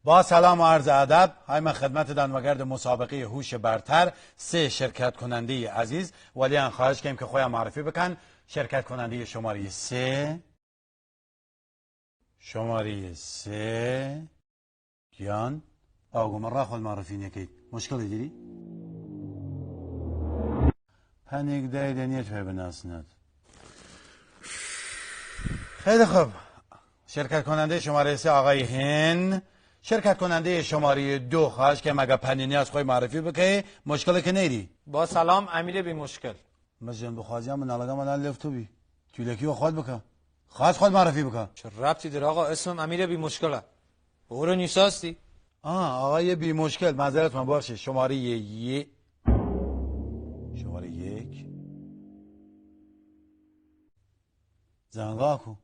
با سلام و عرض ادب، من خدمت دانمگرد مسابقه هوش برتر 3 شرکت کننده عزیز ولی خواهش کنیم که خودم معرفی بکن. شرکت کننده شماره 3 گیان آقا را خود معرفی نکید. مشکلی داری؟ پنیک دایدنیت فی بناسند. خیلی خوب. شرکت کننده شماره 3 آقای هن. شرکت کننده شماره 2 خواهش که مگه پنینی از خود معرفی بکنی. مشکلی که نیری؟ با سلام امیر بی مشکل. مجن بخوازی هم نالگه مدن لفتو بی تولیکی و خود بکن. خواهش خود معرفی بکن. چه ربطی داره آقا؟ اسمم امیر بی مشکله. برو نیساستی؟ آقای بی مشکل معذرت من باشه. شماره 1 زنگا کو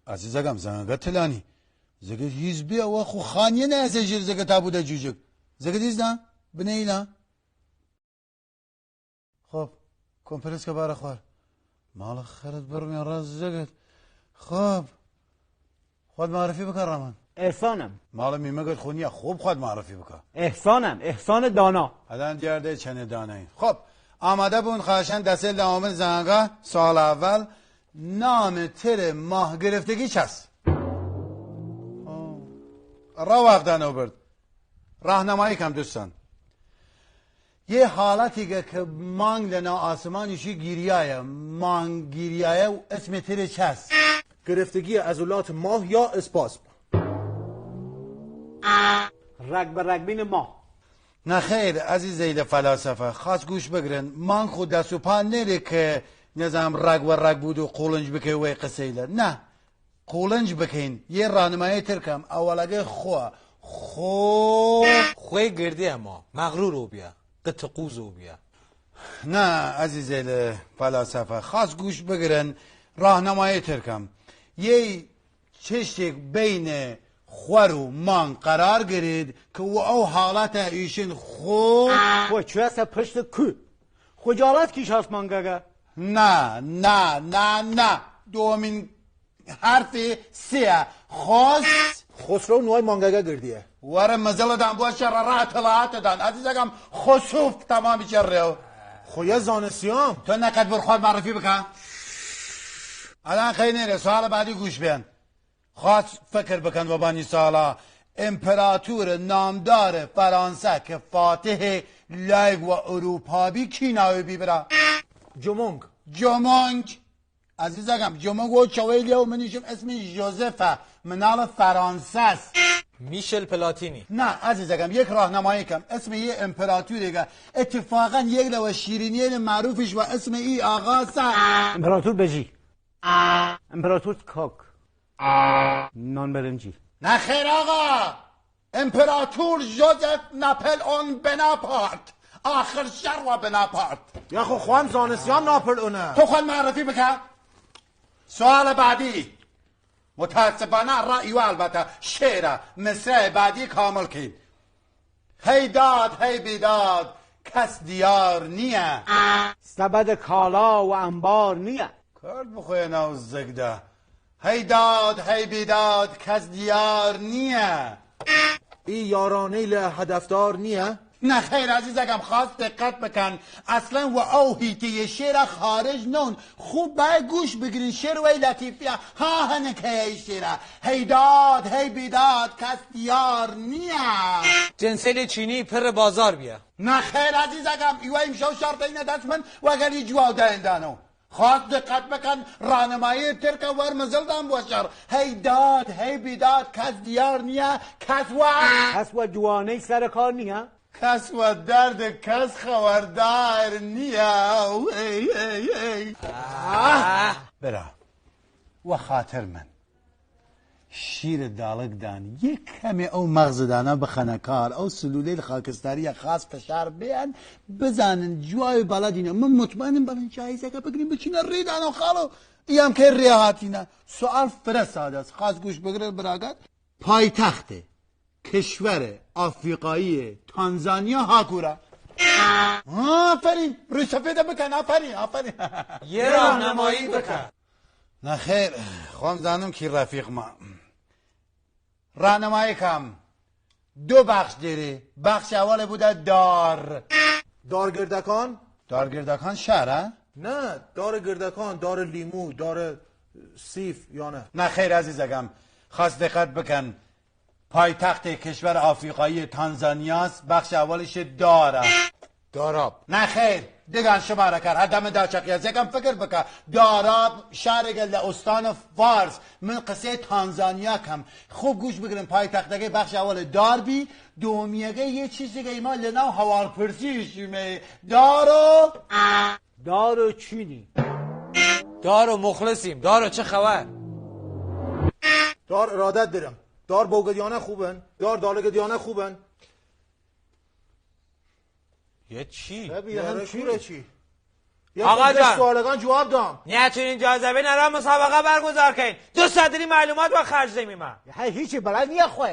عزیزم زنگا تلانی زگه هیز بیا و خو خانیه نه از جیر زگه تابوده جوجک زگه دیزدن بنیلا. خب کمپرس که باره خوار مال خیرت برمی راز زگه. خب خود معرفی بکن رامان. احسانم. مال میمگت خونیه خوب خود معرفی بکن. احسانم. احسان دانا. حدن جرده چنه دانایی. خب آمده بون خواهشن دسته لامل زنگا. سال اول نام تر ماه گرفتگی چست؟ را وقتن آورد. راهنمایی کم دوستان. یه حالتی که مانگ لنا آسمانیشی گیریایه. مانگ گیریایه و اسم تر چست؟ گرفتگی عضلات ماه یا اسپاسم. رگ به رگبین ماه. نه خیر عزیزی فلاسفه خاص گوش بگرن. مانگ خود دست و پا نره که نظام رگ و رگ بود و قولنج بکن وی قصیله. نه قولنج بکن. یه راهنمایی ترکم اولگه خوی گردی اما مغرور او بیا قطقوز او بیا. نه عزیزی فلاسفه خاص گوش بگرن راهنمایی ترکم. یه چشک بین خور و مان قرار گرید که او حالت ایشین خو چه هست پشت کو خجالت کیش هست مانگاگا. نه دومین حرف 3 خسرو نوای مانگاگا گردیه وره مزل دان باشه را اطلاعات دان عزیزم خسوف تمامی چره خویا زانسیام تو نقد بر خود معرفی بکن. الان خیلی نیره سوال بعدی گوش بیان. خاص فکر بکن و بانی سالا امپراتور نامدار فرانسه که فاتح لیگ و اروپا بی کی ناوی بی برا؟ جومونگ عزیزم جومونگ و چویلیا و منیشم اسم جوزفه منال فرانسه است. میشل پلاتینی. نه عزیزم یک راهنمایی کم. اسم یه امپراتوری که اتفاقا یک لو شیرینی معروفش و اسم ای آقا امپراتور بجی. امپراتور کاک. نان برنجی. نه خیر آقا امپراتور جوزف ناپل اون بناپارت آخر شر و بناپارت. یا خو خوان زانسیام ناپل اونه. تو خود معرفی بکن. سوال بعدی متاسفانه رأی و البته شعر مصرع بعدی کامل کن. هی داد هی بیداد کس دیار نیه. سبد کالا و انبار نیه. کرد بخواه نوز زگده. هی داد هی بیداد کس دیار نیه. ای یارانه له هدفدار نیه. نه خیر عزیزم خواست دقت بکن. اصلا و اوهی که یه شعر خارج نون خوب باید گوش بگیرین. شعر وی لطیفیه ها هنکه ای شعره. هی داد هی بیداد کس دیار نیه. جنسل چینی پر بازار بیا. نه خیر عزیزم ایوه امشو شرط این دست من و اگر ای جواب دهندانو خواست دقت بکن. راهنمایی ترک ور مزل دام باشر. هی داد هی بیداد کس دیار نیه. کس و جوانه سر کار نیه. کس و درد کس خبردار نیا. برا و خاطر من شیر دالک دان یک کمی او مغز دانه بخنه کار او سلوله خاکستری خاص فشار بیان بزنن جوای بلدینه. من مطمئنم برای جایزه که بگیریم بچینه ریدن و خالو ایم که ریاحتینه. سوال فرستاده است خاص گوش بگیره براگت. پایتخت کشور آفریقایی تانزانیا هاکورا. آفرین روی سفیده بکن. آفرین یه راهنمایی بکن. نه خیر خواهم زنم که رفیق ما راهنمایی کم. 2 بخش دیره. بخش اول بوده دار. دارگردکان؟ دارگردکان شهره؟ نه، دار گردکان، دار لیمو، دار سیف یا نه؟ نه خیر عزیزگم، خواست دقت بکن. پایتخت کشور آفریقایی تانزانیاست. بخش اولش داره. داراب. نه خیر دیگه شما را کرد هدم داچقی از یکم فکر بکن. داراب شهر گل استان فارس من قصه تانزانیا کم خوب گوش بگیرم. پای تختگه بخش اول داربی دومیگه یه چیزی که ایما لناو هوار پرسیشیمه دارو چینی. دارو مخلصیم. دارو چه خبر؟ دار ارادت دارم. دار بوگدیانه خوبن؟ دار دالگدیانه خوبن؟ یه چی؟ یاره کوره چی؟ آقا جان. سوالگان جواب دام. نیتونین جاذبه نرا مسابقه برگزار کنین. 200 معلومات با خرج زمین من. هیچی بلد نیه خواه.